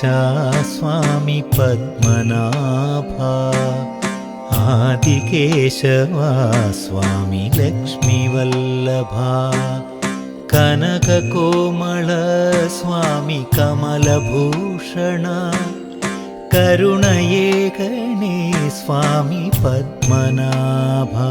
स्वामी पद्मनाभा आदिकेशवा स्वामी लक्ष्मीवल्लभा कनककोमल स्वामी कमलभूषण करुणये गणे स्वामी पद्मनाभा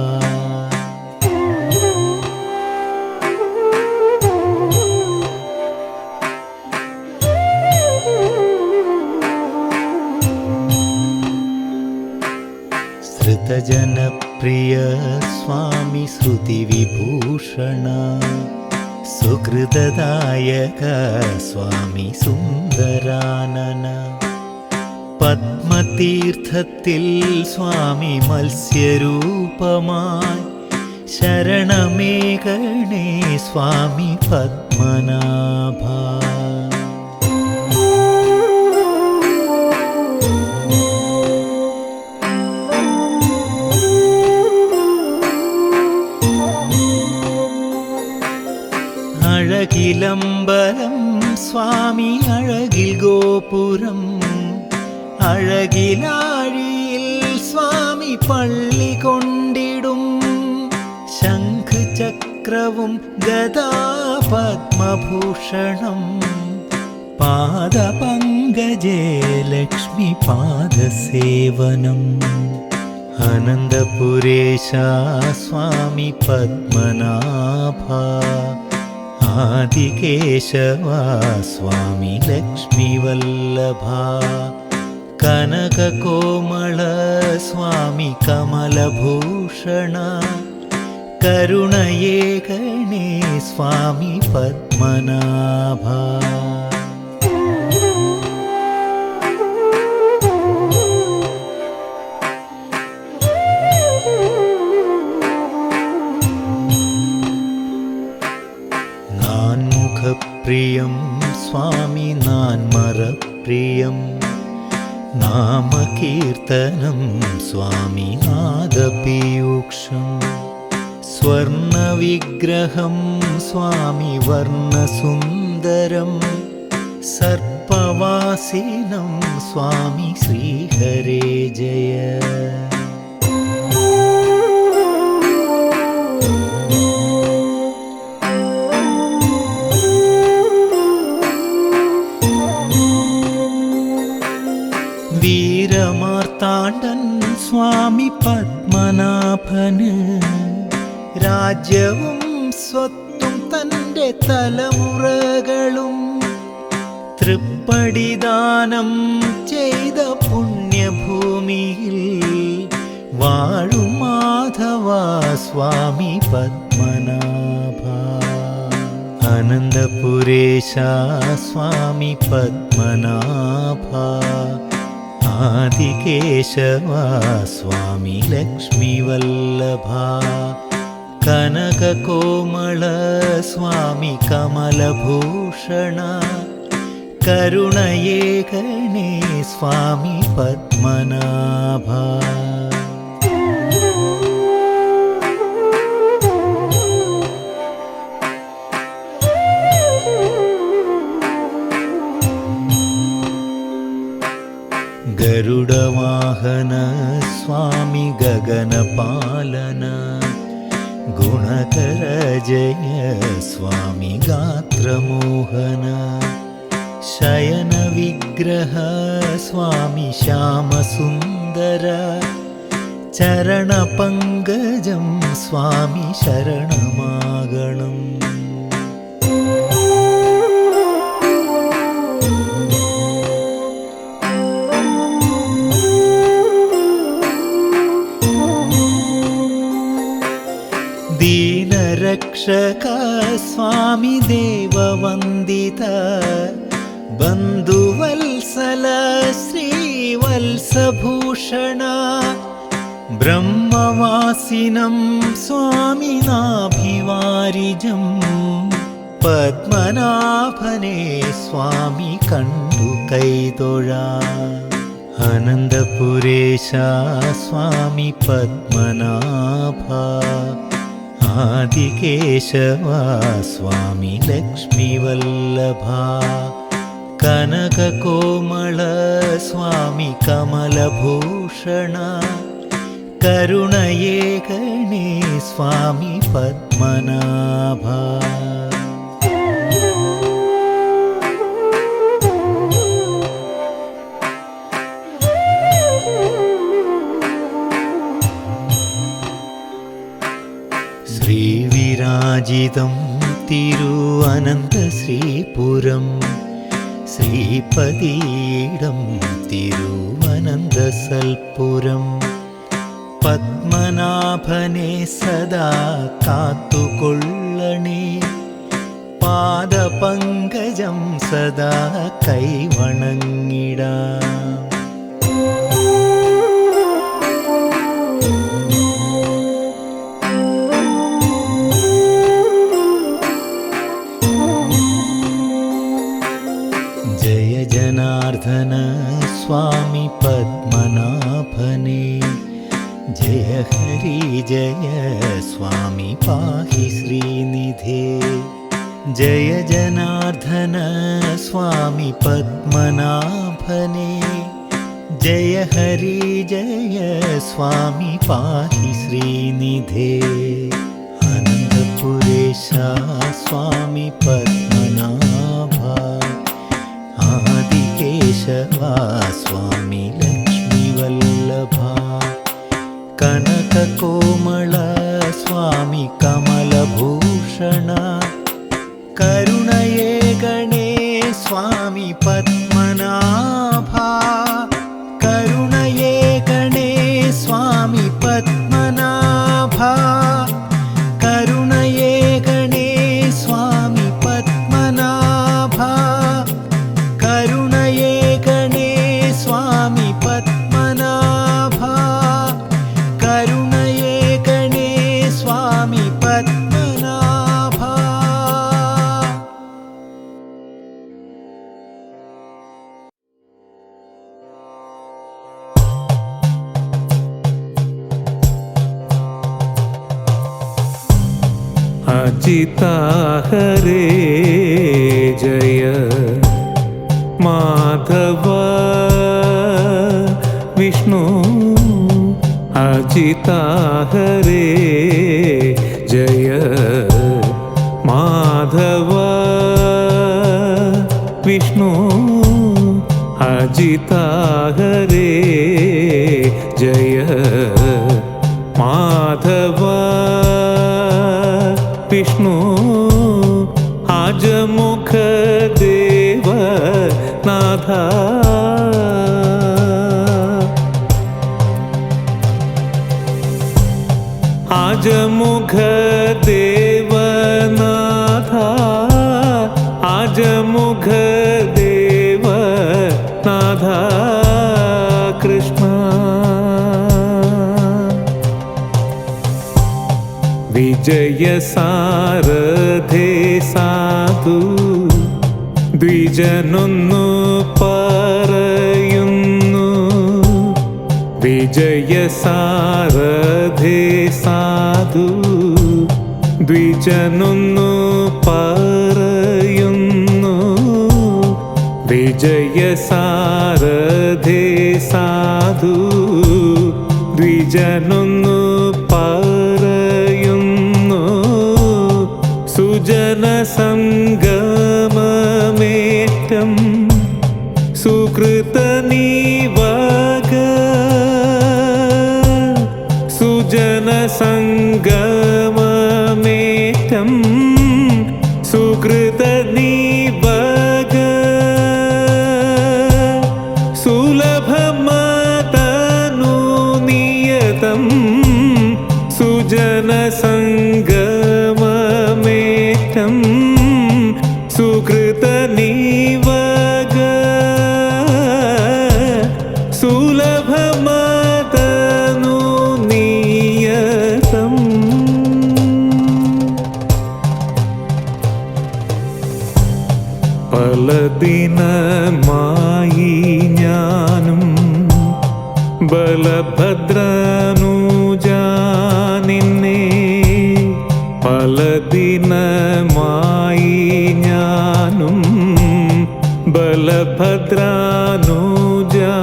श्रुतजनप्रिय स्वामी श्रुतिविभूषण सुहृददायक स्वामी सुन्दरानन പത്മതീർത്ഥത്തിൽ സ്വാമി മത്സ്യരൂപമായി ശരണമേകണേ സ്വാമി പദ്മനാഭ അഴകിലമ്പലം സ്വാമി അഴകിൽ ഗോപുരം അഴകിലാഴിയിൽ സ്വാമി പള്ളി കൊണ്ടിടും ശംഖ് ചക്രവും ഗദാപദ്മഭൂഷണം പാദപങ്കജേ ലക്ഷ്മി പാദസേവനം അനന്തപുരേശ സ്വാമി പദ്മനാഭ ആദികേശവാ സ്വാമി ലക്ഷ്മിവല്ലഭ കനകകോമള സ്വാമി കമലഭൂഷണ കരുണയേ ഗണേ സ്വാമി പദ്മനാഭ നാൻമുഖപ്രിയം സ്വാമി നാൻമറപ്രിയം നാമകീർത്തനം സ്വാമി നാദപീയൂഷം സ്വർണവിഗ്രഹം സ്വാമി വർണ്ണസുന്ദരം സർപ്പവാസിനം സ്വാമി ശ്രീഹരേ ജയ വീരമാർത്താണ്ഡൻ സ്വാമി പദ്മനാഭന് രാജ്യവും സ്വത്തും തൻ്റെ തലമുറകളും തൃപ്പടിദാനം ചെയ്ത പുണ്യഭൂമിയിൽ വാഴും മാധവ സ്വാമി പദ്മനാഭ അനന്തപുരേശ സ്വാമി പദ്മനാഭ ആദികേശവാ സ്വാമി ലക്ഷ്മിവല്ലഭ കനകകോമള സ്വാമി കമലഭൂഷണ കരുണയേ ഗണേ സ്വാമി പദ്മനാഭ ഗരുഡവാഹന സ്വാമി ഗഗനപാലന ഗുണകര ജയ സ്വാമി ഗാത്രമോഹന ശയന വിഗ്രഹ സ്വാമി ശ്യാമസുന്ദര ചരണപങ്കജം സ്വാമി ശരണമാകണം ദീനരക്ഷക സ്വാമി ദേവവന്ദിത ബന്ധുവത്സല ശ്രീവത്സഭൂഷണ ബ്രഹ്മവാസിനം സ്വാമി നാഭിവാരിജം പദ്മനാഭനെ സ്വാമി കണ്ടു കൈതൊഴാം അനന്തപുരേശ സ്വാമി പദ്മനാഭ ആദികേശവാ സ്വാമി ലക്ഷ്മിവല്ലഭ കനകകോമള സ്വാമി കമലഭൂഷണ കരുണയേകണേ സ്വാമി പത്മനാഭ. ശ്രീവിരാജിതം തിരുവനന്തശ്രീപുരം ശ്രീപതിയിടം തിരുവനന്തസൽപുരം പത്മനാഭനെ സദാ കാത്തുകൊള്ളണേ പാദപങ്കജം സദാ കൈവണങ്ങിടാം. ജയ ജനാർദ്ദന സ്വാമി പത്മനാഭനെ ജയ ഹരി ജയ സ്വാമി പാഹി ശ്രീനിധേ. ജയ ജനാർദ്ദന സ്വാമി പത്മനാഭനെ ജയ ഹരി ജയ സ്വാമി പാഹി ശ്രീനിധേ. അനന്തപുരേശ സ്വാമി പത്മനാഭ ആദികേശവ സ്വാമി ലക്ഷ്മീവല്ലഭ കനകകോമള സ്വാമി കമലഭൂഷണ കരുണയേകണേ സ്വാമി പത്മനാഭ കരുണയേകണേ സ്വാമി പത്മനാഭ കരുണയേകണേ സ്വാമി പത്മനാഭ കരുണയേകണേ സ്വാമി പത്മനാഭ കരുണയേകണേ സ്വാമി പത്മനാഭ. अजिता हरे जय माधव विष्णु अजिता हरे जय माधव विष्णु अजिता हरे जय माधव विष्णु आजमुख देव नाथा आजमुख देव नाथा आजमुख देव नाथा कृष्ण विजय सारथे साधु द्विजनൊന്നു പറയുന്നു വിജയ സാരഥേ സാധു ദ്വിജനൊന്നു പറയുന്നു വിജയ സാരഥേ സാധു ദ്വിജനൊന്നു പറയുന്നു സുജന സംഗമമേറ്റം സുകൃത നിവക സുജന സംഗമമേറ്റം സുകൃത നിവക സുലഭമതനു നിയതം സുജന സംഗമമേറ്റം സുകൃത നിവക സുലഭമതനു നിയതം പലദിനമായി ഞാനും ബലഭദ്രനുജാനിന്നെ പലദിനമായി ഞാനും ബലഭദ്രനുജാനിന്നെ ബലഭദ്രാനുജാ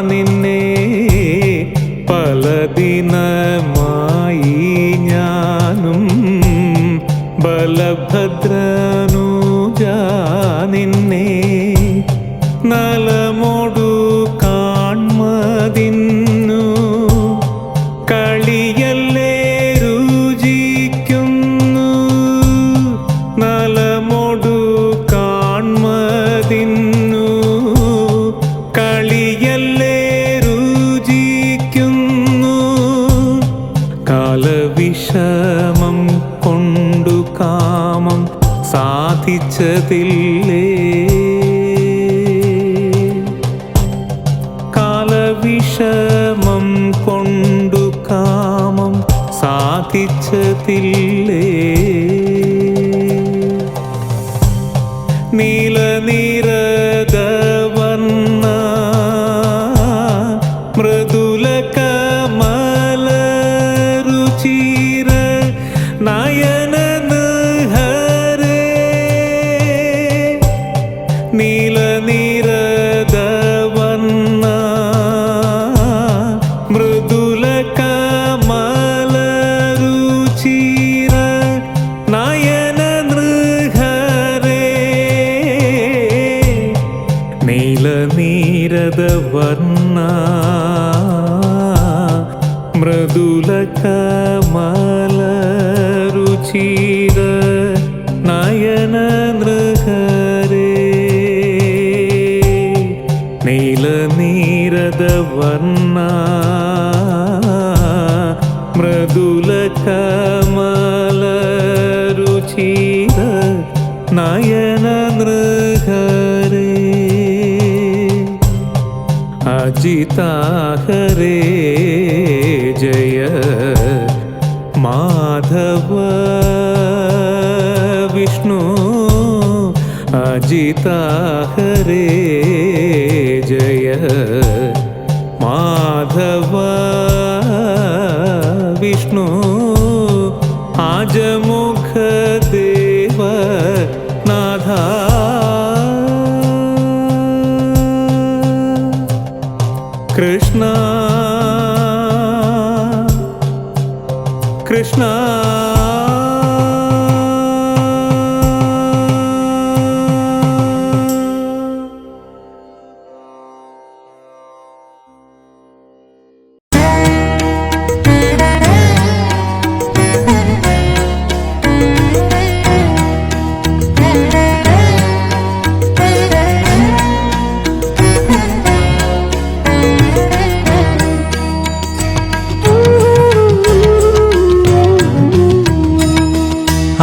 നിന്നെ പല ദിനമായി ഞാനും ബലഭദ്രാനുജാ നിന്നെ നലമോടു കാൺമതിന്നു കളിയല്ലേ രുചിക്കുന്നു നലമോടു കാൺമതിന്നു കളിയല്ലേ രുചിക്കുന്നു കാലവിഷമം കൊണ്ടു കാമം സാധിച്ചതില്ലേ കാലവിഷമം കൊണ്ടു കാമം സാധിച്ചതില്ലേ നീലനിരതവർണ്ണ മൃദുല കമലരുചിര നയന നിഹരേ നീലനിരതവർണ്ണ മൃദുല കമലരുചിര നയന നൃഹരേ നീലനീരദവർണ്ണ മൃദുല കമലരുചിര നയന നൃഹരേ നീലനീരദവർണ്ണ മൃദുല കമലരുചിര നയന നൃഹരേ അജിതാ ഹരേ ജയ മാധവ വിഷ്ണു അജിതാ ഹരേ ജയ മാധവ വിഷ്ണു ആജമുഖ ദേവ നാഥ കൃഷ്ണ കൃഷ്ണ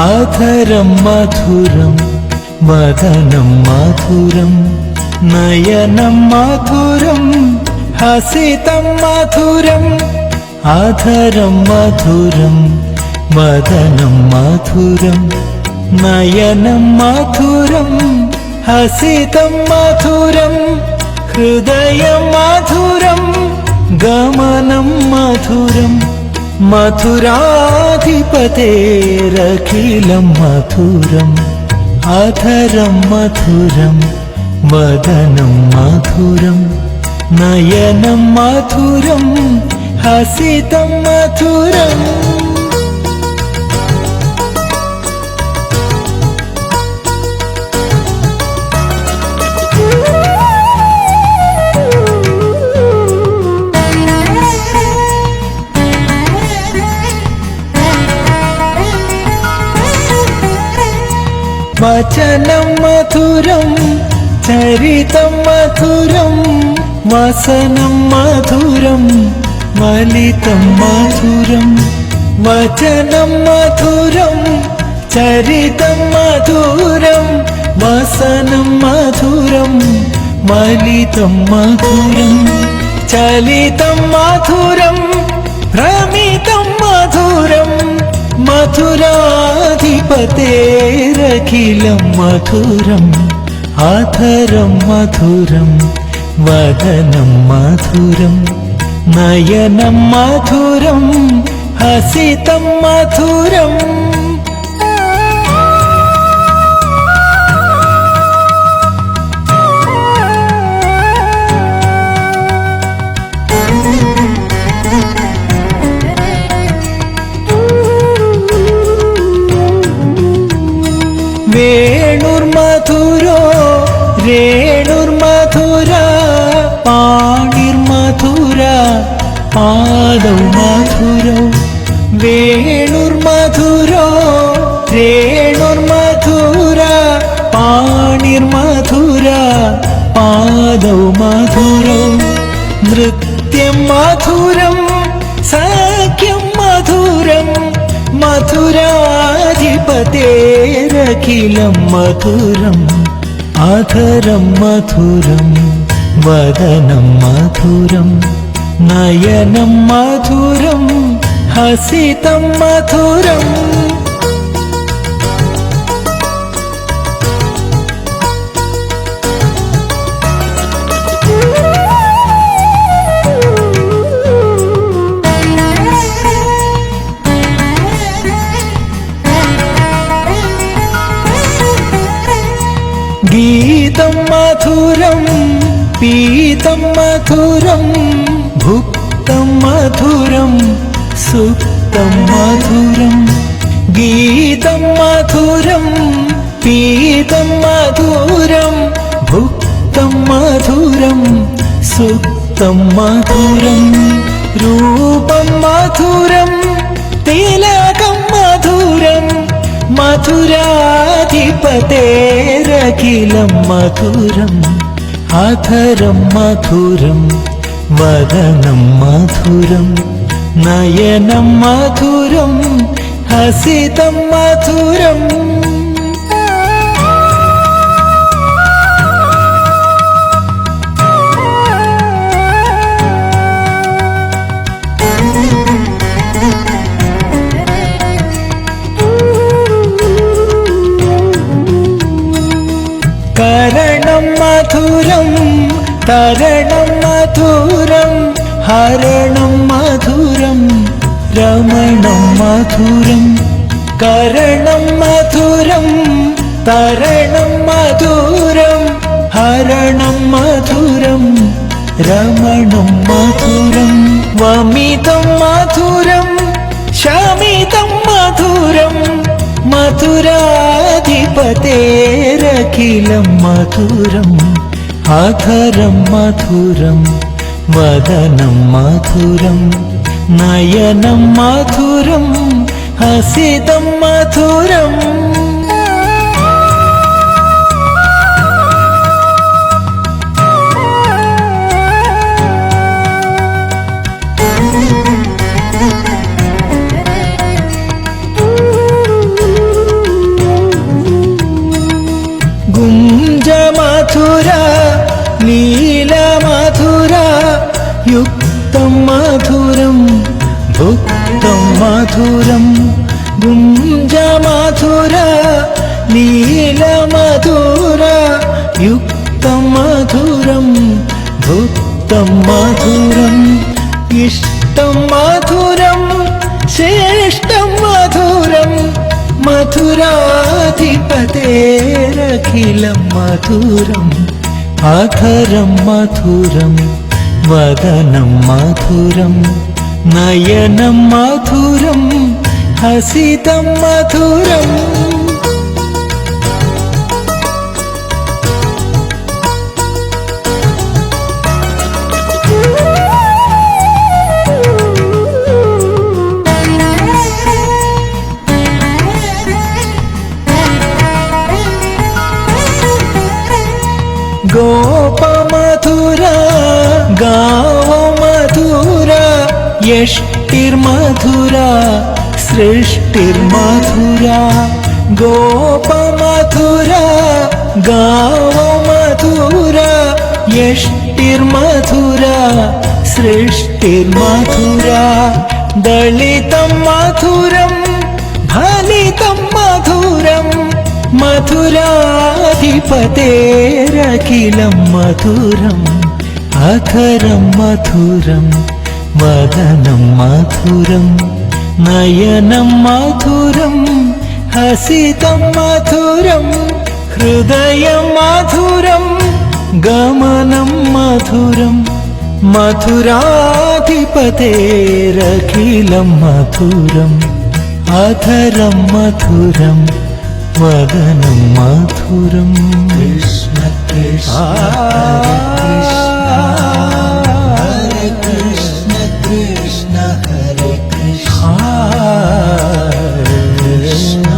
അധരം മധുരം വദനം മധുരം നയനം മധുരം ഹസിതം മധുരം അധരം മധുരം വദനം മധുരം നയനം മധുരം ഹസിതം മധുരം ഹൃദയം മധുരം ഗമനം മധുരം മധുരാധിപതേരഖിലം മധുരം അധരം മധുരം വദനം മധുരം നയനം മധുരം ഹസിതം മധുരം വചനം മധുരം ചരിതം മധുരം വസനം മധുരം വലിതം മധുരം വചനം മധുരം ചരിതം മധുരം വസനം മധുരം വലിതം മധുരം ചലിതം മധുരം ഭ്രമിതം മധുരം മധുരാധിപതേരഖിലം മധുരം അധരം മധുരം വദനം മധുരം നയനം മധുരം ഹസിതം മധുരം पादौ मधुरौ वेणुर्मधुरो रेणुर्मधुरा पाणिर्मधुरा पादौ मधुरौ नृत्यं मधुरं सख्यं मधुरं मधुराधिपतेरखिलं मधुरम् आधरं मधुरं वदनं मधुरं नयनं मधुरं हसितं मधुरम् गीतं मधुरं पीतं मधुरं भुक्तं मधुरं सुप्तं मधुरं गीतं मधुरं पीतं मधुरं भुक्तं मधुरं सुप्तं मधुरं रूपं मधुरं तिलकं मधुरं मधुराधिपतेरखिलं मधुरम् आधरं मधुरं वदनं मधुरं नयनं मधुरं हसितं मधुरम् करणं मधुरं तरणं मधुरं हरणं मधुरं रमणं मधुरं करणं मधुरं तरणं मधुरं हरणं मधुरं रमणं मधुरं वमितं मधुरं शमितं मधुरं मधुराधिपतेरखिलं मधुरम् आधरं मधुरं वदनं मधुरं नयनं मधुरं हसितं मधुरम् गुञ्ज मधुरा नील मधुरा युक्तं मधुरं भुक्तं मधुरं गुञ्ज मधुरा नील मधुरा युक्तं मधुरं भुक्तं मधुरम् इष्टं मधुरं श्रेष्ठं मधुरं मधुराधिपतेरखिलं मधुरम् आधरं मधुरं वदनं मधुरं नयनं मधुरं हसितं मधुरम् गोप मधुरा गाव मधुरा यष्टिर्मधुरा सृष्टिर्मधुरा गोप मधुरा गाव मधुरा यष्टिर्मधुरा सृष्टिर्मधुरा दलितं मधुरं फलितं मधुरं मधुराधिपतेरखिलं मधुरम् आधरं मधुरं वदनं मधुरं नयनं मधुरं हसितं मधुरं हृदयं मधुरं गमनं मधुरं मधुराधिपतेरखिलं मधुरम् आधरं मधुरं वदनं मधुरं कृष्ण कृष्ण हरे Krishna Krishna Hare Krishna Krishna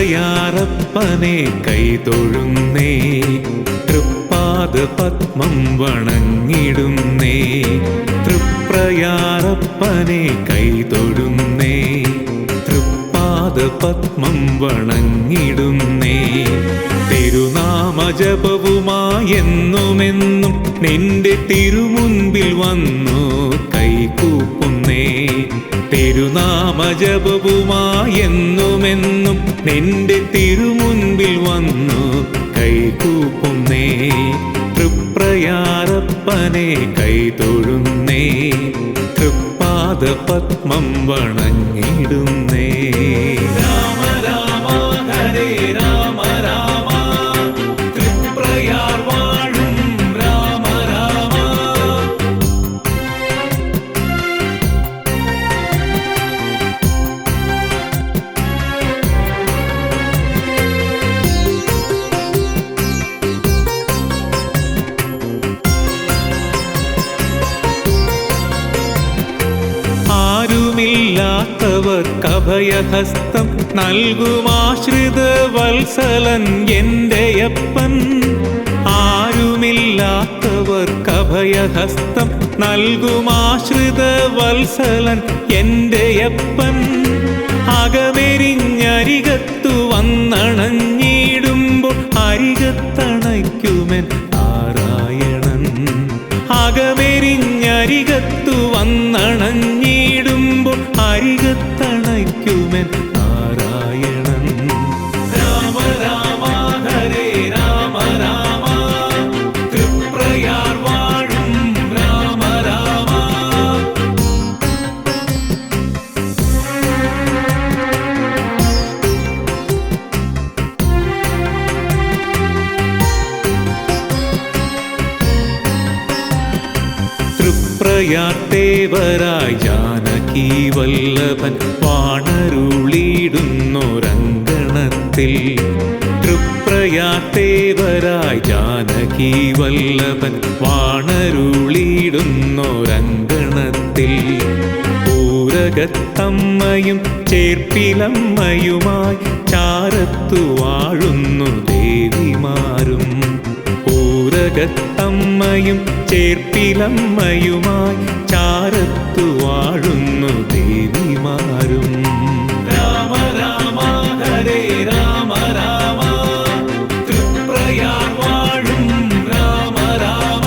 തൃപ്രയാരപ്പനെ കൈതൊഴുന്നേ, തൃപ്പാദ പത്മം വണങ്ങിടുന്നേ. തൃപ്രയാരപ്പനെ കൈതൊഴുന്നേ, തൃപ്പാദ പത്മം വണങ്ങിടുന്നേ. തിരുനാമജപവുമായെന്നുമെന്നും നിന്റെ തിരുമുൻപിൽ വന്നു കൈകൂപ്പുന്നേ. തിരുനാമജപവുമായെന്നുമെന്നും നിന്റെ തിരുമുൻപിൽ വന്നു കൈകൂപ്പുന്നേ. തൃപ്രയാരപ്പനെ കൈതൊഴുന്നേ, തൃപ്പാദ പത്മം വണങ്ങിടുന്നേ. രാമ രാമ ഹരേ രാമ രാമ, തൃപ്രയാർ വാഴും രാമ രാമ. ആരുമില്ലാത്തവർക്കഭയഹസ്തം നൽകുമാശ്രിത വത്സലൻ എന്റെയപ്പൻ. ആരുമില്ലാത്തവർക്കഭയഹസ്തം നൽകുമാശ്രിത വത്സലൻ എന്റെയപ്പൻ. അകമെരിഞ്ഞരികത്തു വന്നണഞ്ഞിടുമ്പോൾ അരികത്തണയ്ക്കുമെൻ നാരായണൻ. അകമെരിഞ്ഞരികത്തു വന്നണഞ്ഞിടുമ്പോൾ അരികത്തണയ്ക്കുമെൻ നാരായണൻ. രാമ രാമ ഹരേ രാമ രാമ, തൃപ്രയാർ വാഴും രാമ രാമ. തൃപ്രയാർത്തേവരായി ജാനകി വല്ലഭൻ വാണരുളിയിടുന്നൊരങ്കണത്തിൽ. തൃപ്രയാർത്തേവരായി ജാനകി വല്ലഭൻ വാണരുളിയിടുന്നൊരങ്കണത്തിൽ. പൂരകത്തമ്മയും ചേർപ്പിലമ്മയുമായി ചാരത്തു വാഴുന്നു ദേവിമാരും. പൂരകത്തമ്മയും ചേർപ്പിലമ്മയുമായി ചാരത്തു വാഴുന്നു ദേവിമാരും. രാമ രാമ ഹരേ രാമ രാമ, തൃപ്രയാർ വാഴും രാമ രാമ.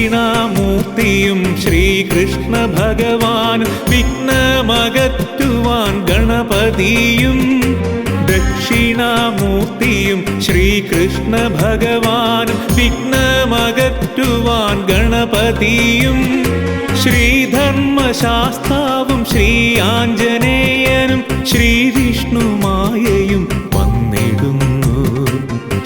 ദക്ഷിണാമൂർത്തിയും ശ്രീകൃഷ്ണ ഭഗവാൻ, വിഘ്നമകറ്റുവാൻ ഗണപതിയും. ദക്ഷിണാമൂർത്തിയും ശ്രീകൃഷ്ണ ഭഗവാൻ, വിഘ്നമകറ്റുവാൻ ഗണപതിയും. ശ്രീധർമ്മശാസ്താവും ശ്രീ ആഞ്ജനേയനും ശ്രീവിഷ്ണുമായയും വന്നിടുന്നു.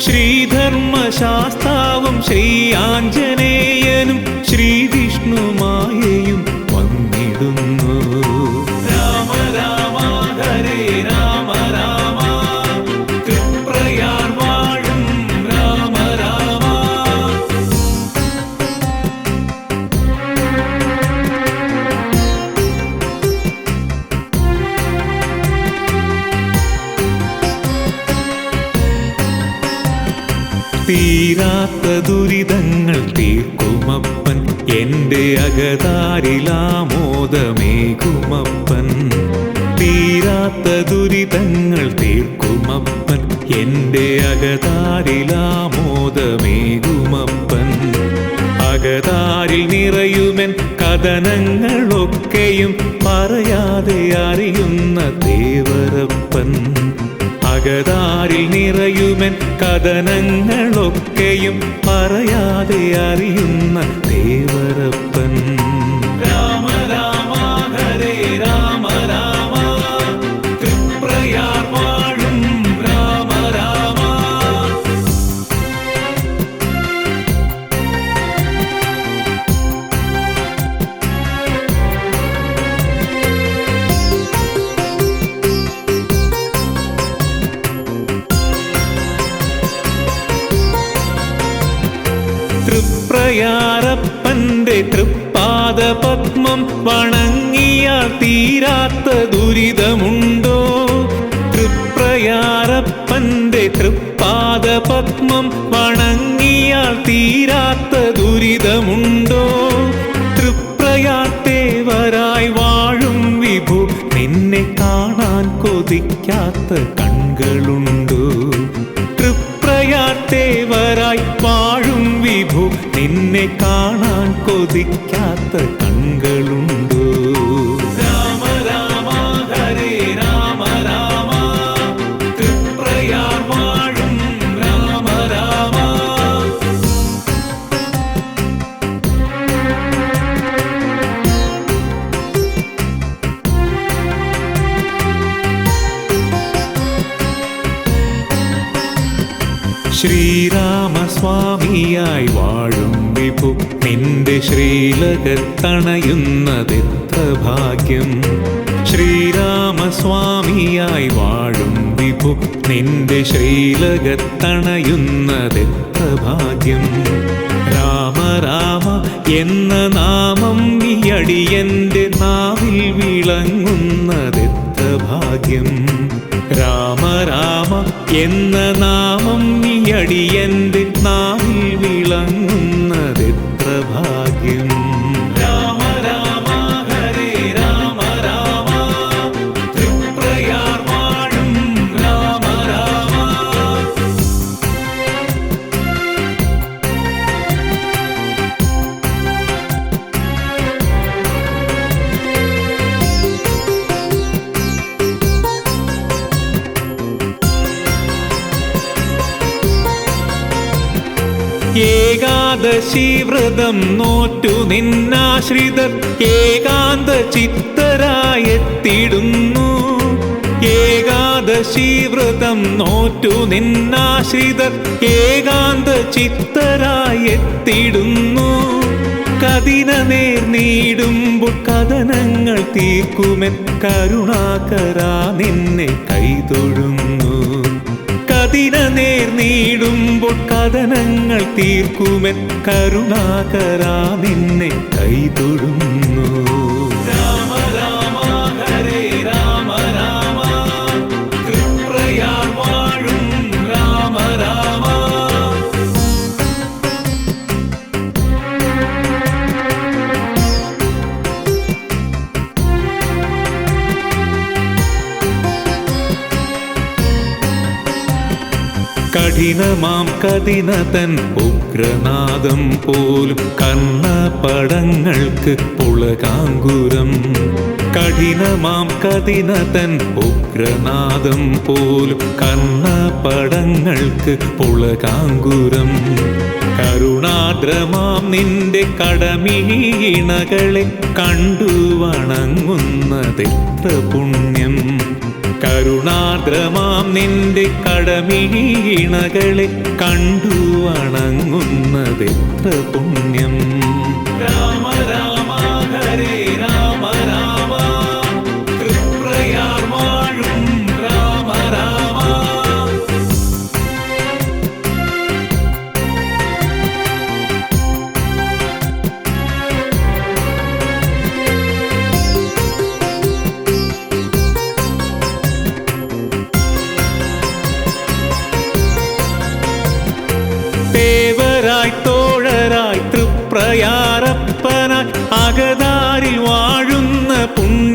ശ്രീധർമ്മശാസ്താവും ശ്രീ ആഞ്ജനേയനും ശ്രീവിഷ്ണുമായയും വന്നിടുന്നു. രാമ രാമ ഹരേ രാമ രാമ, തൃപ്രയാർ വാഴും രാമ രാമ. തീ തീരാത്ത ദുരിതങ്ങൾ തീർക്കുമപ്പൻ, എൻ്റെ അകതാരിലാമോദമേകുമപ്പൻ. തീരാത്ത ദുരിതങ്ങൾ തീർക്കുമപ്പൻ, എൻ്റെ അകതാരിലാമോദമേകുമപ്പൻ. അകതാരിൽ നിറയുമെൻ കഥനങ്ങളൊക്കെയും പറയാതെ അറിയുന്ന ദേവരപ്പൻ. അകതാരിൽ നിറയുമെൻ കഥനങ്ങളൊക്കെയും പറയാതെ അറിയുന്ന ദേവരപ്പൻ. രാമ രാമ ഹരേ രാമ രാമ, തൃപ്രയാർ വാഴും രാമ രാമ. തൃപ്രയാരപ്പൻ്റെ തൃപ്പാദ പത്മം വണങ്ങിയാൽ തീരാത്ത ദുരിതമുണ്ടോ? തൃപ്രയാരപ്പൻ്റെ തൃപ്പാദ പത്മം വണങ്ങിയാൽ തീരാത്ത ദുരിതമുണ്ടോ? തൃപ്രയാത്തേവരായി വാഴും വിഭു, നിന്നെ കാണാൻ കൊതിക്കാത്ത കണ്ണുകളുണ്ടോ? തൃപ്രയാത്തേവരായി വാഴും വിഭു, നിന്നെ കാണാൻ കൊതിക്കാത്ത കണ്ണുകളുണ്ടോ? രാമ രാമ ഹരേ രാമ രാമ, തൃപ്രയാർ വാഴും രാമ രാമ. ശ്രീരാമസ്വാമിയായി വാഴും വിഭു, നിന്റെ ശ്രീലകത്തണയുന്നതെത്ര ഭാഗ്യം. ശ്രീരാമസ്വാമിയായി വാഴും വിഭു, നിന്റെ ശ്രീലകത്തണയുന്നതെത്ര ഭാഗ്യം. രാമ രാമ എന്ന നാമം ഈ അടിയന്റെ നാവിൽ വിളങ്ങുന്നതെത്ര ഭാഗ്യം. രാമ രാമ എന്ന നാമം ഈ അടിയന്റെ നാവിൽ വിളങ്ങുന്നതെത്ര ഭാഗ്യം. രാമ രാമ ഹരേ രാമ രാമ, തൃപ്രയാർ വാഴും രാമ രാമ. ഏകാദശി വ്രതം നോറ്റു നിന്നാശ്രിതർ ഏകാന്ത ചിത്തരായെത്തിടുന്നു. ഏകാദശി വ്രതം നോറ്റു നിന്നാശ്രിതർ ഏകാന്ത ചിത്തരായെത്തിടുന്നു. കതിന നേർ നീടുമ്പോൾ കഥനങ്ങൾ തീർക്കുമെൻ കരുണാകരാ, നിന്നെ കൈതൊഴുന്നു. കതിന നേർ നീടുമ്പോൾ കഥനങ്ങൾ തീർക്കുമെൻ കരുണാകരാ, നിന്നെ കൈതൊഴുന്നു. രാമ രാമ ഹരേ രാമ രാമ, തൃപ്രയാർ വാഴും രാമ രാമ. കഠിനമാം കഠിനതൻ ഉഗ്രനാദം പോലും കർണപടങ്ങൾക്ക് പുളകാങ്കുരം. കഠിനമാം കഠിനതൻ ഉഗ്രനാദം പോലും കർണപടങ്ങൾക്ക് പുളകാങ്കുരം. കരുണാദ്രമാം നിന്റെ കടമിഴിയിണകളെ കണ്ടു വണങ്ങുന്നതെത്ര പുണ്യം. കരുണാദ്രമാം നിന്റെ കടമിഴിയിണകളെ കണ്ടു വണങ്ങുന്നതെത്ര പുണ്യം. രാമ രാമ ഹരേ രാമ രാമ, തൃപ്രയാർ വാഴും രാമ രാമ.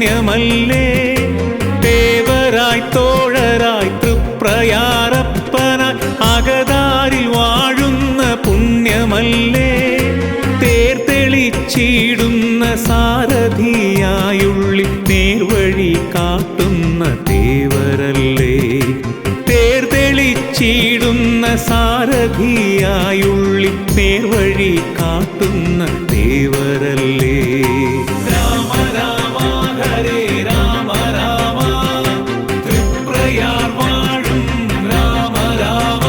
പുണ്യമല്ലേ. തേവരായി തോഴരായി തൃപ്രയാരപ്പനായി അകതാരിൽ വാഴുന്ന പുണ്യമല്ലേ. തേർത്തെളിച്ചിടുന്ന സാരഥിയായുള്ളി നേർവഴി കാട്ടുന്ന തേവരല്ലേ. തേർത്തെളിച്ചിടുന്ന സാരഥിയായുള്ളി നേർവഴി കാട്ടുന്ന തേവരല്ലേ. രാമ രാമ ഹരേ രാമ രാമ തൃപ്രയാർ വാഴും രാമ രാമ.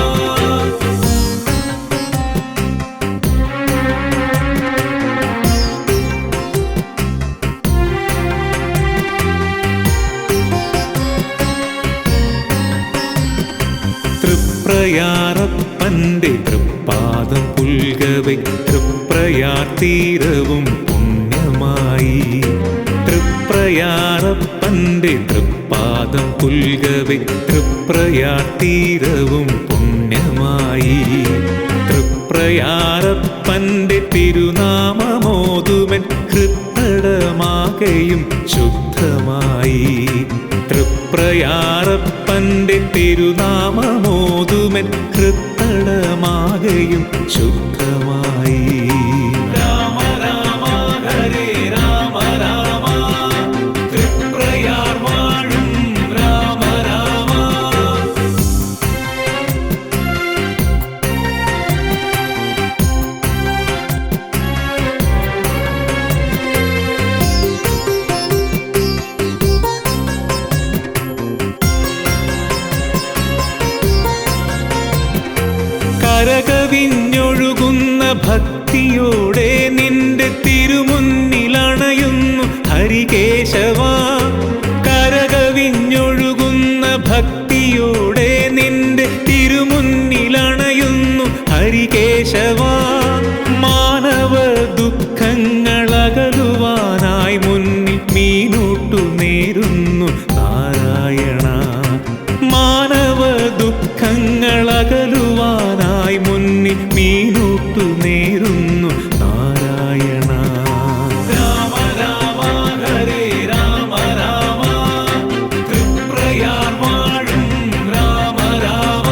തൃപ്രയാറപ്പന്റെ തൃപ്പാദം പുൽകവെ തൃപ്രയാർ തീരവും പുണ്യമായി. തൃപ്രയാറപ്പന്റെ തൃപ്പാദം പുൽകവെ തൃപ്രയാർ തീരവും പുണ്യമായി. തൃപ്രയാറപ്പന്റെ തിരുനാമമോതുമൻ ഹൃത്തടമാകയും ശുദ്ധമായി. തൃപ്രയാറപ്പന്റെ തിരുനാമമോതുമൻ ഹൃത്തടമാകയും ശുദ്ധമായി. രാമ രാമ ഹരേ രാമ രാമ തൃപ്രയാർ വാഴും രാമ രാമ. കരകവിഞ്ഞൊഴുകുന്ന ഭക്തിയോടെ നിന്റെ തിരുമുന്നിലണയുന്നു ഹരികേശവ. കരകവിഞ്ഞൊഴുകുന്ന ഭക്തിയോടെ നിന്റെ തിരുമുന്നിലണയുന്നു ഹരികേശവ. മാനവ ദുഃഖങ്ങളകലുവാനായി മുന്നിൽ മീനൂട്ടു നേരുന്നു നാരായണ. മാനവ ദുഃഖങ്ങളകലുവാനായി മുന്നിൽ മീനൂട്ടു നേരുന്നു നാരായണ. രാമ രാമ ഹരേ രാമ രാമ തൃപ്രയാർ വാഴും രാമ രാമ.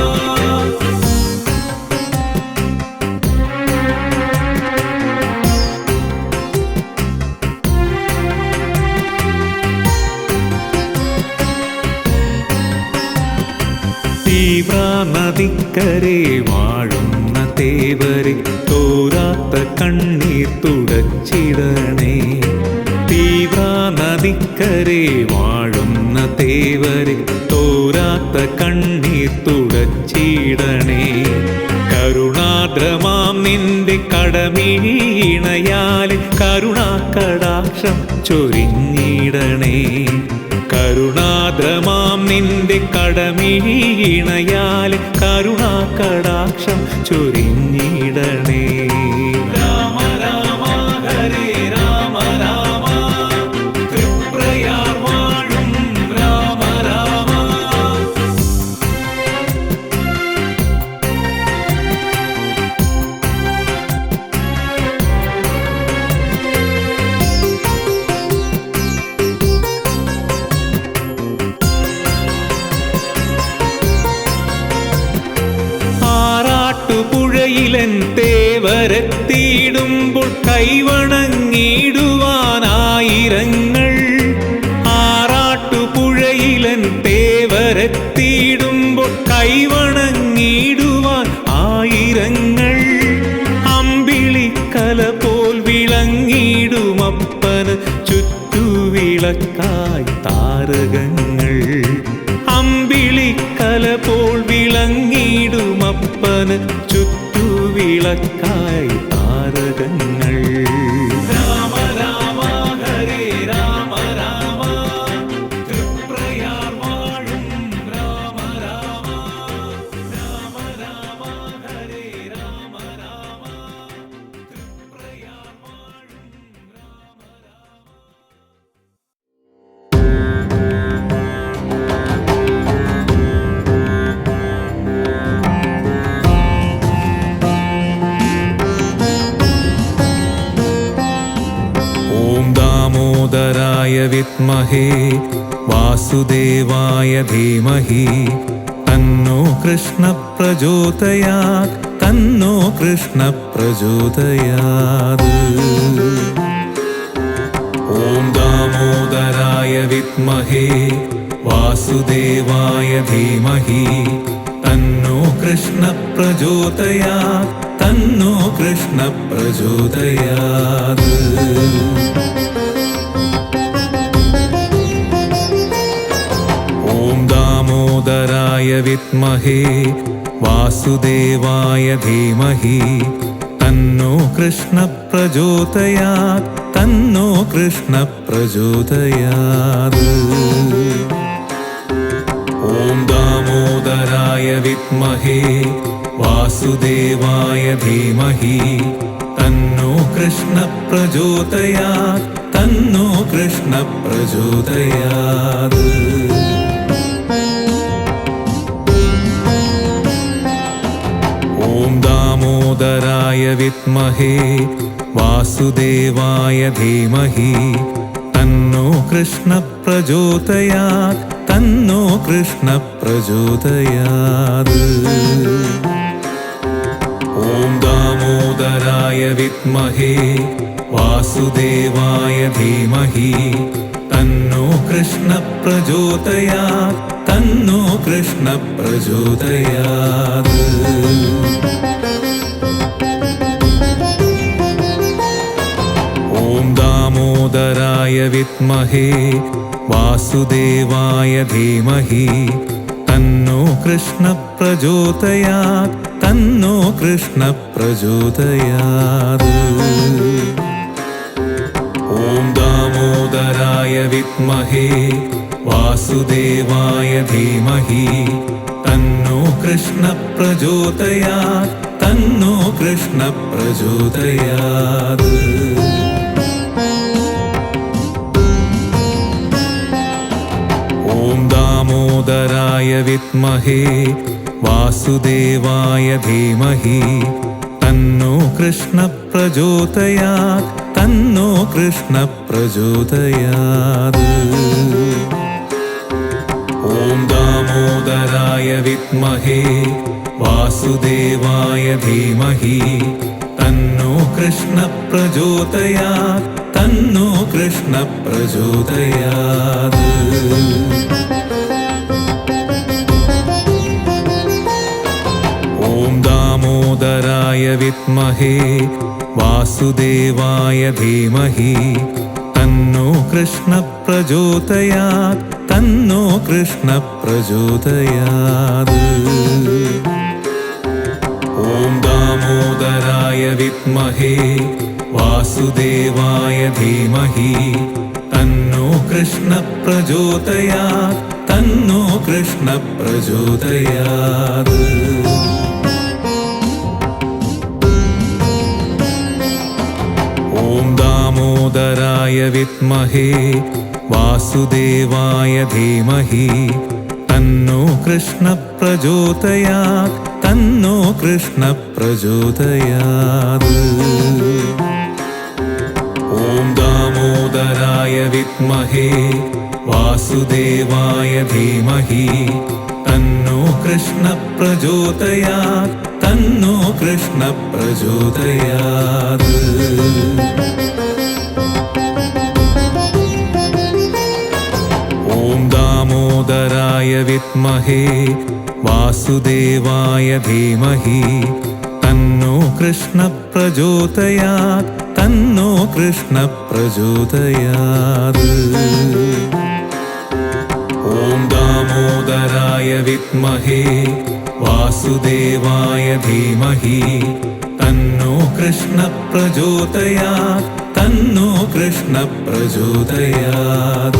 തീവ്ര നദിക്കരെ വാഴുന്ന തേവരെ തോരാത്ത കണ്ണീർ തുടച്ചിടണേ. തീവ്ര നദിക്കരെ വാഴുന്ന തേവരെ തോരാത്ത കണ്ണീർ തുടച്ചിടണേ. കരുണാദ്രമാം നിന്റെ കടമിഴിയിണയാൽ കരുണാകടാക്ഷം ചൊരിഞ്ഞിടണേ. കരുണാദ്രമാം നിന്റെ കടമിഴിയിണയാൽ കരുണാകടാക്ഷം ചൊരിഞ്ഞിടണേ. രാമ രാമ ഹരേ രാമ രാമ തൃപ്രയാർ വാഴും രാമ രാമ. ആറാട്ടുപുഴയിലൻ തേവരെത്തിയിടുമ്പോൾ കൈവണങ്ങിടുവാനായിരങ്ങൾ. ആറാട്ടുപുഴയിലൻ തേവരെത്തിയിടുമ്പോൾ കൈവണങ്ങിടുവാൻ ആയിരങ്ങൾ. അമ്പിളിക്കല പോൽ വിളങ്ങിടുമപ്പന് ചുറ്റുവിളക്കായി താരകങ്ങൾ. അമ്പിളിക്കല പോൽ വിളങ്ങിടുമപ്പന് ചുറ്റുവിളക്കായി താരകങ്ങൾ. രാമ രാമ ഹരേ രാമ രാമ തൃപ്രയാർ വാഴും രാമ രാമ. രാമ രാമ ഹരേ രാമ രാമ തൃപ്രയാർ വാഴും രാമ രാമ. विद्महे वासुदेवाय धीमहि तन्नो कृष्ण प्रचोदयात् तन्नो कृष्ण प्रचोदयात्। ॐ दामोदराय विद्महे वासुदेवाय धीमहि तन्नो कृष्ण प्रचोदयात् तन्नो कृष्ण प्रचोदयात्। ॐ दामोदराय विद्महे वासुदेवाय धीमहि तन्नो कृष्ण प्रचोदयात् तन्नो कृष्ण प्रचोदयात्। ॐ दामोदराय विद्महे वासुदेवाय धीमहि तन्नो कृष्ण प्रचोदयात् तन्नो कृष्ण प्रचोदयात्। ॐ दामोदराय विद्महे वासुदेवाय धीमहि तन्नो कृष्ण प्रचोदयात् तन्नो कृष्ण प्रचोदयात्। ॐ दामोदराय विद्महे वासुदेवाय धीमहि तन्नो कृष्ण प्रचोदयात् तन्नो कृष्ण प्रचोदयात्। ॐ दामोदराय विद्महे वासुदेवाय धीमहि तन्नो कृष्ण प्रचोदयात् तन्नो कृष्ण प्रचोदयात्। ॐ दामोदराय विद्महे वासुदेवाय धीमहि तन्नो कृष्ण प्रचोदयात् तन्नो कृष्ण प्रचोदयात्। ॐ दामोदराय विद्महे वासुदेवाय धीमहि तन्नो कृष्ण प्रचोदयात् तन्नो कृष्ण प्रचोदयात्। ॐ दामोदराय विद्महे वासुदेवाय धीमहि तन्नो कृष्ण प्रचोदयात् तन्नो कृष्ण प्रचोदयात्। ॐ दामोदराय विद्महे वासुदेवाय धीमहि तन्नो कृष्ण प्रचोदयात् तन्नो कृष्ण प्रचोदयात्। ॐ दामोदराय विद्महे वासुदेवाय धीमहि तन्नो कृष्ण प्रचोदयात् तन्नो कृष्ण प्रचोदयात्। ॐ दामोदराय विद्महे वासुदेवाय धीमहि तन्नो कृष्ण प्रचोदयात् तन्नो कृष्ण प्रचोदयात्। ॐ दामोदराय विद्महे वासुदेवाय धीमहि तन्नो कृष्ण प्रचोदयात् तन्नो कृष्ण प्रचोदयात्। ॐ दामोदराय विद्महे वासुदेवाय धीमहि तन्नो कृष्ण प्रचोदयात् तन्नो कृष्ण प्रचोदयात्। ॐ दामोदराय विद्महे वासुदेवाय धीमहि तन्नो कृष्ण प्रचोदयात् तन्नो कृष्ण प्रचोदयात्।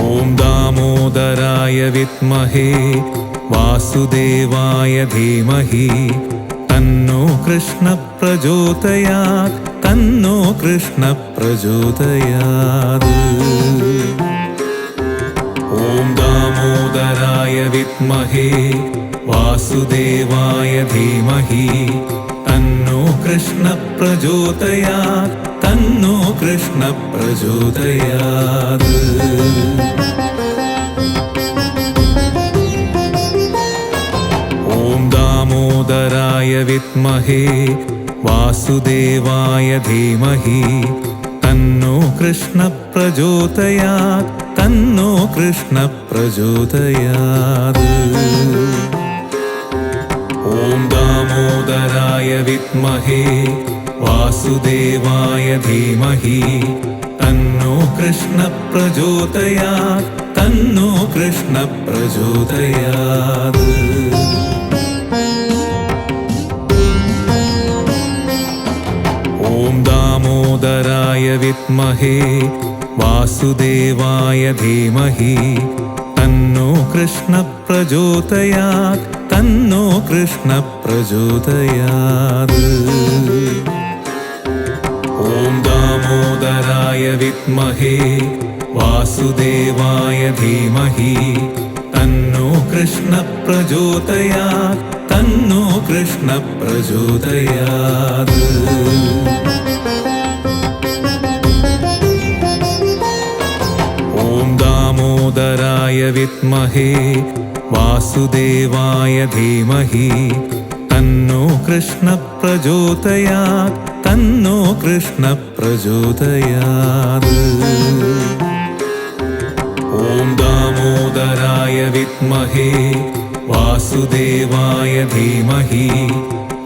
ॐ दामोदराय विद्महे वासुदेवाय धीमहि तन्नो कृष्ण प्रचोदयात् तन्नो कृष्ण प्रचोदयात्। ॐ दामोदराय विद्महे वासुदेवाय धीमहि तन्नो कृष्ण प्रचोदयात् तन्नो कृष्ण प्रचोदयात् ॐ दामोदराय विद्महे वासुदेवाय धीमहि तन्नो कृष्ण प्रचोदयात् तन्नो कृष्ण प्रचोदयात् ॐ दामोदराय विद्महे वासुदेवाय धीमहि तन्नो कृष्ण प्रचोदयात् तन्नो कृष्ण प्रचोदयात् ॐ दामोदराय विद्महे वासुदेवाय धीमहि तन्नो कृष्ण प्रचोदयात् तन्नो कृष्ण प्रचोदयात् ॐ दामोदराय विद्महे वासुदेवाय धीमहि तन्नो कृष्ण प्रचोदयात् तन्नो कृष्ण प्रचोदयात् ॐ दामोदराय विद्महे वासुदेवाय धीमहि तन्नो कृष्ण प्रचोदयात् तन्नो कृष्ण प्रचोदयात् ॐ दामोदराय विद्महे वासुदेवाय धीमहि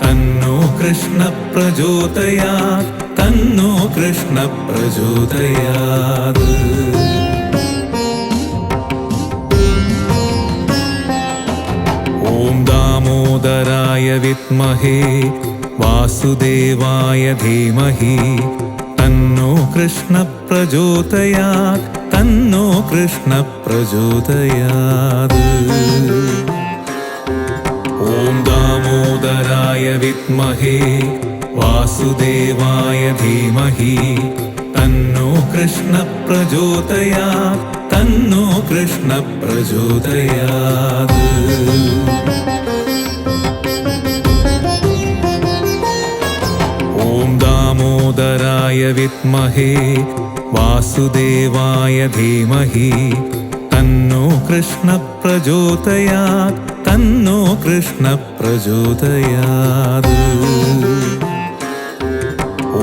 तन्नो कृष्ण प्रचोदयात् तन्नो कृष्ण प्रचोदयात् ॐ दामोदराय विद्महे वासुदेवाय धीमहि तन्नो कृष्ण प्रचोदयात् तन्नो कृष्ण प्रचोदयात् ॐ दामोदराय विद्महे वासुदेवाय धीमहि तन्नो कृष्ण प्रचोदयात् तन्नो कृष्ण प्रचोदयात् ॐ दामोदराय विद्महे वासुदेवाय धीमहि तन्नो कृष्ण प्रचोदयात् तन्नो कृष्ण प्रचोदयात्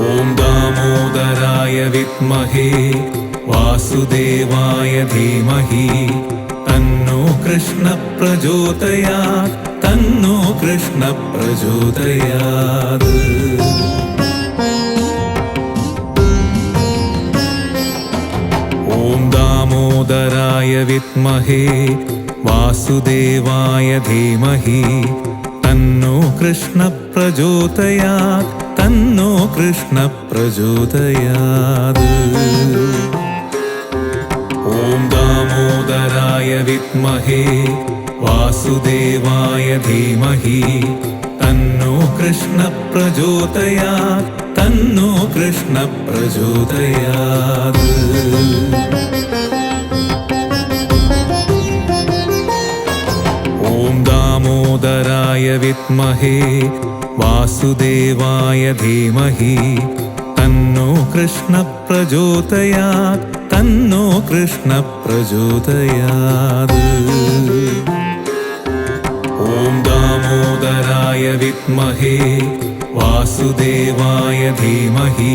ॐ दामोदराय विद्महे वासुदेवाय धीमहि तन्नो कृष्ण प्रचोदयात् तन्नो कृष्ण प्रचोदयात् ॐ दामोदराय विद्महे वासुदेवाय धीमहि तन्नो कृष्ण प्रचोदयात् तन्नो कृष्ण प्रचोदयात् ॐ दामोदराय विद्महे वासुदेवाय धीमहि तन्नो कृष्ण प्रचोदयात् तन्नो कृष्ण प्रचोदयात् ॐ दामोदराय विद्महे वासुदेवाय धीमहि तन्नो कृष्ण प्रचोदयात् तन्नो कृष्ण प्रचोदयात् ॐ दामोदराय विद्महे वासुदेवाय धीमहि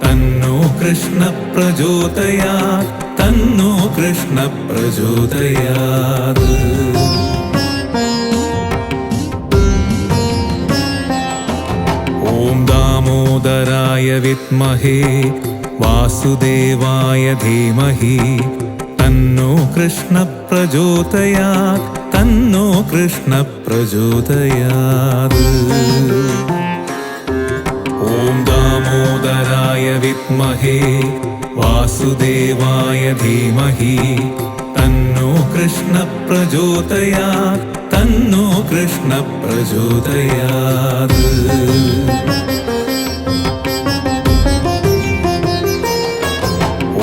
तन्नो कृष्ण प्रचोदयात् तन्नो कृष्ण प्रचोदयात् ॐ दामोदराय विद्महे वासुदेवाय धीमहि तन्नो कृष्ण प्रचोदयात् तन्नो कृष्ण प्रचोदयात् ॐ दामोदराय विद्महे वासुदेवाय धीमहि तन्नो कृष्ण प्रचोदयात् तन्नो कृष्ण प्रचोदयात्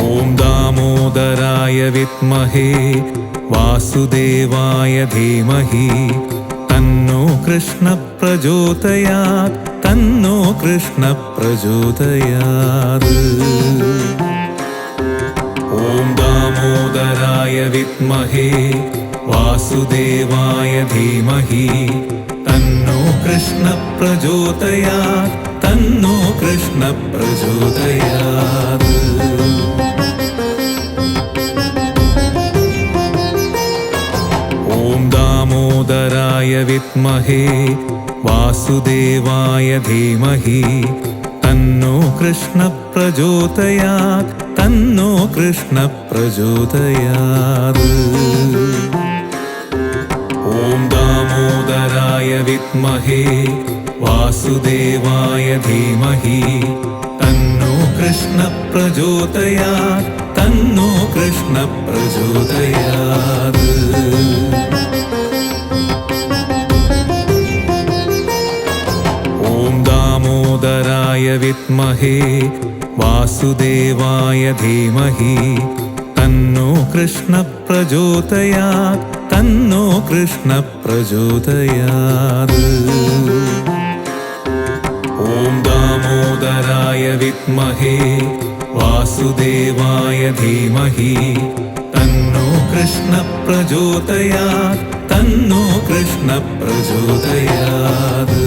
ॐ दामोदराय विद्महे वासुदेवाय धीमहि तन्नो कृष्ण प्रचोदयात् തന്നോ കൃഷ്ണ പ്രചോദയാത്. ഓം ദാമോദരായ വിദ്മഹേ വാസുദേവായ ധീമഹി തന്നോ കൃഷ്ണ പ്രചോദയാത്. തന്നോ കൃഷ്ണ പ്രചോദയാത്. ഓം ദാമോദരായ വിദ്മഹേ വാസുദേവായ ധീമഹി തന്നോ കൃഷ്ണ പ്രചോദയാത്. തന്നോ കൃഷ്ണ പ്രചോദയാത്. ഓം ദാമോദരായ വിദ്മഹേ വാസുദേവായ ധീമഹി തന്നോ കൃഷ്ണ പ്രചോദയാത്. തന്നോ കൃഷ്ണ പ്രചോദയാത്. ഓം ദാമോദരായ വിദ്മഹേ വാസുദേവായ ധീമഹി തന്നോ കൃഷ്ണ പ്രചോദയാത്. തന്നോ കൃഷ്ണ പ്രചോദയാത്. ഓം ദാമോദരായ വിദ്മഹേ വാസുദേവായ ധീമഹി തന്നോ കൃഷ്ണ പ്രചോദയാത്. തന്നോ കൃഷ്ണ പ്രചോദയാത്.